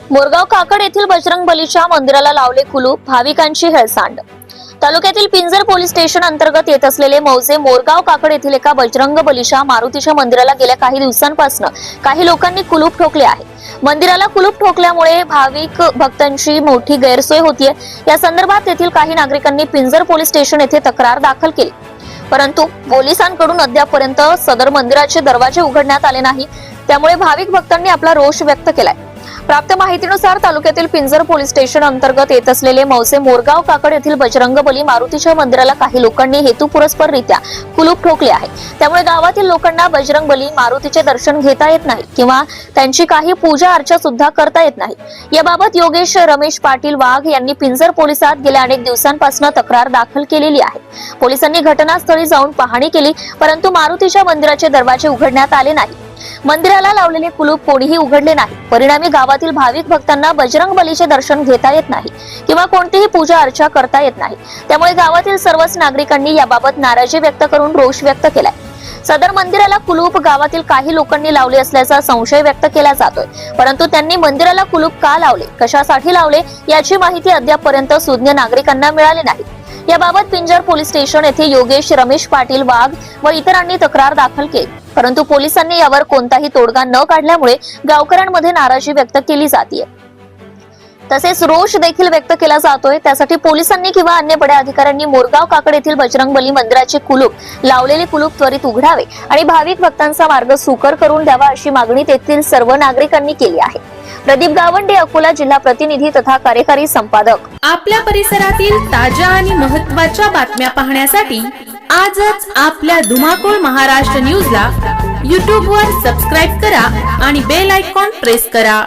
मोरगाव काकड येथील बजरंग बलीच्या मंदिराला लावले कुलूप, भाविकांची हेळसांड। तालुक्यातील पिंजर पोलीस स्टेशन अंतर्गत येत असलेले मौजे मोरगाव काकड येथील एका बजरंग बलीच्या मारुतीच्या मंदिराला गेल्या काही दिवसांपासून काही लोकांनी कुलूप ठोकले आहे। मंदिराला कुलूप ठोकल्यामुळे भाविक भक्तांची मोठी गैरसोय होतीये। या संदर्भात येथील काही नागरिकांनी पिंजर पोलीस स्टेशन येथे तक्रार दाखल केली, परंतु पोलिसांकडून अद्यापपर्यंत सदर मंदिराचे दरवाजे उघडण्यात आले नाही। त्यामुळे भाविक भक्तांनी आपला रोष व्यक्त केलाय। प्राप्त माहितीनुसार तालुक्यातील पिंजर पोलीस स्टेशन अंतर्गत येत असलेले मौसे मोरगाव काकड येथील बजरंग बली मारुतीच्या मंदिराला काही लोकांनी हेतुपुरस्पररित्या कुलूप ठोकले आहे। त्यामुळे गावातील लोकांना बजरंग बली मारुतीचे दर्शन घेता येत नाही किंवा त्यांची काही पूजा अर्चा सुद्धा करता येत नाही। याबाबत योगेश रमेश पाटील वाघ यांनी पिंजर पोलिसात गेल्या अनेक दिवसांपासून तक्रार दाखल केलेली आहे। पोलिसांनी घटनास्थळी जाऊन पाहणी केली, परंतु मारुतीच्या मंदिराचे दरवाजे उघडण्यात आले नाही। मंदिराला लावलेले कुलूप कोणीही उघडले नाही। परिणामी गावातील भाविक भक्तांना बजरंग बलीचे दर्शन घेता येत नाही किंवा कोणतीही पूजा अर्चा करता येत नाही। त्यामुळे गावातील सर्वच नागरिकांनी याबाबत नाराजी व्यक्त करून रोष व्यक्त केलाय। सदर मंदिराला कुलूप गावातील काही लोकांनी लावले असल्याचा संशय व्यक्त केला जातोय, परंतु त्यांनी मंदिराला कुलूप का लावले, कशासाठी लावले याची माहिती अद्यापपर्यंत सुज्ञ नागरिकांना मिळाली नाही। याबाबत पिंजर पोलीस स्टेशन येथे योगेश रमेश पाटील वाघ व इतरांनी तक्रार दाखल केली, परंतु पोलिसांनी यावर कोणताही तोडगा न काढल्यामुळे गावकऱ्यांमध्ये नाराजी व्यक्त केली जाते। तसेच रोष देखील व्यक्त केला जातोय। त्यासाठी पोलिसांनी किंवा अन्य बड्या अधिकाऱ्यांनी मोरगाव काकड येथील बजरंग बली मंदिराचे कुलूप लावलेले कुलूप त्वरित उघडावे आणि भाविक भक्तांचा मार्ग सुकर करून द्यावा अशी मागणी तेथील सर्व नागरिकांनी केली आहे। प्रदीप गावंडे, अकोला जिल्हा प्रतिनिधी तथा कार्यकारी संपादक। आपल्या परिसरातील ताज्या आणि महत्त्वाच्या बातम्या पाहण्यासाठी आजच आपल्या धुमाकूळ महाराष्ट्र न्यूजला YouTube वर सबस्क्राइब करा आणि बेल आयकॉन प्रेस करा।